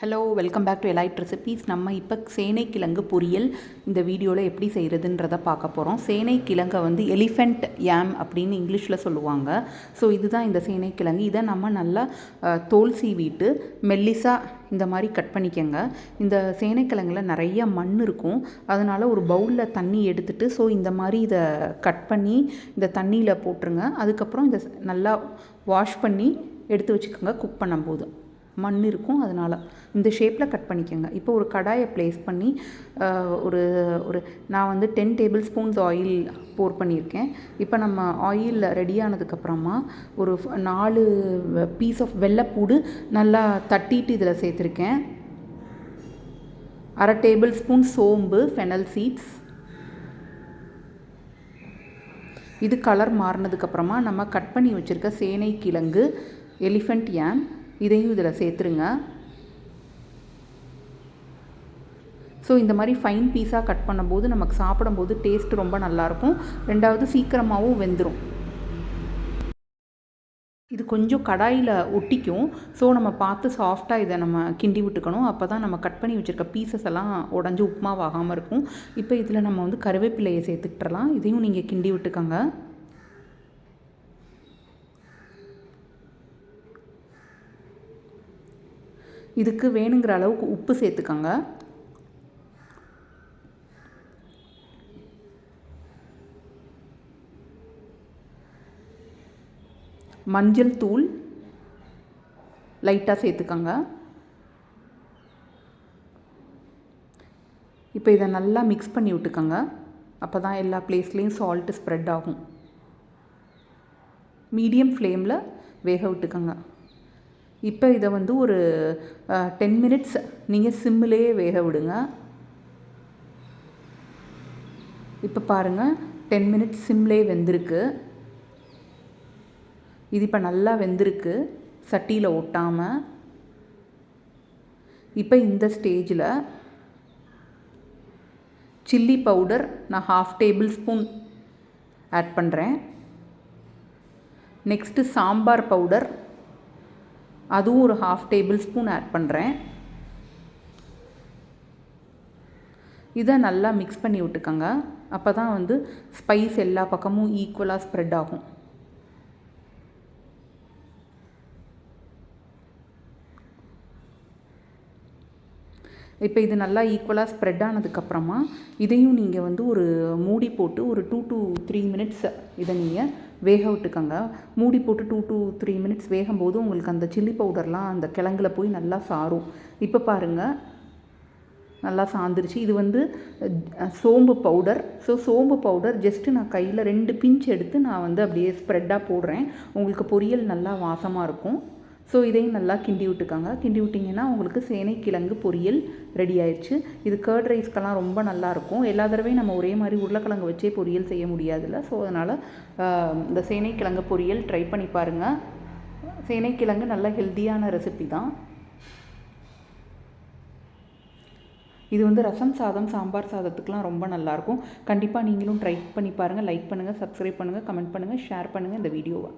Hello, welcome back to elite recipes. நம்ம இப்போ சேனைக்கிழங்கு பொரியல் இந்த வீடியோவில் எப்படி செய்கிறதுன்றதை பார்க்க போகிறோம். சேனைக்கிழங்கை வந்து எலிஃபெண்ட் யாம் அப்படின்னு இங்கிலீஷில் சொல்லுவாங்க. ஸோ இதுதான் இந்த சேனைக்கிழங்கு. இதை நம்ம நல்லா தோல் சீவிட்டு மெல்லிசாக இந்த மாதிரி கட் பண்ணிக்கோங்க. இந்த சேனைக்கிழங்குல நிறைய மண் இருக்கும், அதனால் ஒரு பவுலில் தண்ணி எடுத்துகிட்டு இந்த மாதிரி இதை கட் பண்ணி இந்த தண்ணியில் போட்டுருங்க. அதுக்கப்புறம் இதை நல்லா வாஷ் பண்ணி எடுத்து வச்சுக்கோங்க. குக் பண்ணும்போது மண் இருக்கும், அதனால் இந்த ஷேப்பில் கட் பண்ணிக்கோங்க. இப்போ ஒரு கடாயை ப்ளேஸ் பண்ணி நான் வந்து 10 டேபிள் ஸ்பூன்ஸ் ஆயில் போர் பண்ணியிருக்கேன். இப்போ நம்ம ஆயில் ரெடி ஆனதுக்கப்புறமா ஒரு 4 பீஸ் ஆஃப் வெள்ளைப்பூடு நல்லா தட்டிட்டு இதில் சேர்த்துருக்கேன். 1/2 டேபிள் ஸ்பூன் சோம்பு, ஃபெனல் சீட்ஸ். இது கலர் மாறினதுக்கப்புறமா நம்ம கட் பண்ணி வச்சுருக்க சேனைக்கிழங்கு எலிஃபெண்ட் யாம் இதையும் இதில் சேர்த்துருங்க. ஸோ இந்த மாதிரி ஃபைன் பீஸாக கட் பண்ணும்போது நமக்கு சாப்பிடும்போது டேஸ்ட் ரொம்ப நல்லாயிருக்கும். ரெண்டாவது சீக்கிரமாகவும் வெந்துடும். இது கொஞ்சம் கடாயில் ஒட்டிக்கும். ஸோ நம்ம பார்த்து சாஃப்டாக இதை நம்ம கிண்டி விட்டுக்கணும். அப்போ தான் நம்ம கட் பண்ணி வச்சுருக்க பீசஸ் எல்லாம் உடஞ்சி உப்புமாவாகாமல் இருக்கும். இப்போ இதில் நம்ம வந்து கருவேப்பிலையை சேர்த்துக்கிட்டுறலாம். இதையும் நீங்கள் கிண்டி விட்டுக்கோங்க. இதுக்கு வேணுங்கிற அளவுக்கு உப்பு சேர்த்துக்கோங்க. மஞ்சள் தூள் லைட்டாக சேர்த்துக்கோங்க. இப்போ இதை நல்லா மிக்ஸ் பண்ணி விட்டுக்கோங்க. அப்போ தான் எல்லா பிளேஸ்லேயும் சால்ட்டு ஸ்ப்ரெட் ஆகும். மீடியம் ஃப்ளேமில் வேக விட்டுக்கோங்க. இப்போ இதை வந்து ஒரு 10 மினிட்ஸ் நீங்கள் சிம்மிலேயே வேக விடுங்க. இப்போ பாருங்கள், 10 மினிட்ஸ் சிம்லேயே வெந்திருக்கு. இது இப்போ நல்லா வெந்திருக்கு, சட்டியில் ஒட்டாமல். இப்போ இந்த ஸ்டேஜில் சில்லி பவுடர் நான் 1/2 டேபிள் ஸ்பூன் ஆட் பண்ணுறேன். நெக்ஸ்ட்டு சாம்பார் பவுடர், அதுவும் ஒரு 1/2 டேபிள் ஸ்பூன் ஆட் பண்ணுறேன். இதை நல்லா மிக்ஸ் பண்ணி விட்டுக்கோங்க. அப்போ தான் வந்து ஸ்பைஸ் எல்லா பக்கமும் ஈக்குவலாக ஸ்ப்ரெட் ஆகும். இப்போ இது நல்லா ஈக்குவலாக ஸ்ப்ரெட் ஆனதுக்கப்புறமா இதையும் நீங்கள் வந்து ஒரு மூடி போட்டு ஒரு 2 to 3 மினிட்ஸ் இதை நீங்கள் வேக விட்டுக்கோங்க. மூடி போட்டு 2 to 3 மினிட்ஸ் வேகும்போது உங்களுக்கு அந்த சில்லி பவுடர்லாம் அந்த கிழங்குல போய் நல்லா சாரும். இப்போ பாருங்கள், நல்லா சாந்துருச்சு. இது வந்து சோம்பு பவுடர். ஸோ சோம்பு பவுடர் ஜஸ்ட்டு நான் கையில் 2 பிஞ்ச் எடுத்து நான் வந்து அப்படியே ஸ்ப்ரெட்டாக போடுறேன். உங்களுக்கு பொரியல் நல்லா வாசமாக இருக்கும். ஸோ இதையும் நல்லா கிண்டி விட்டுக்கோங்க. கிண்டி விட்டிங்கன்னா உங்களுக்கு சேனைக்கிழங்கு பொரியல் ரெடி ஆயிடுச்சு. இது கர்ட் ரைஸ்க்கெல்லாம் ரொம்ப நல்லாயிருக்கும். எல்லா தடவையும் நம்ம ஒரே மாதிரி உருளைக்கிழங்கு வச்சே பொரியல் செய்ய முடியாதுல்ல. ஸோ அதனால் இந்த சேனைக்கிழங்கு பொரியல் ட்ரை பண்ணி பாருங்கள். சேனைக்கிழங்கு நல்ல ஹெல்த்தியான ரெசிபி தான். இது வந்து ரசம் சாதம், சாம்பார் சாதத்துக்கெலாம் ரொம்ப நல்லாயிருக்கும். கண்டிப்பாக நீங்களும் ட்ரை பண்ணி பாருங்கள். லைக் பண்ணுங்கள், சப்ஸ்கிரைப் பண்ணுங்கள், கமெண்ட் பண்ணுங்கள், ஷேர் பண்ணுங்கள் இந்த வீடியோவை.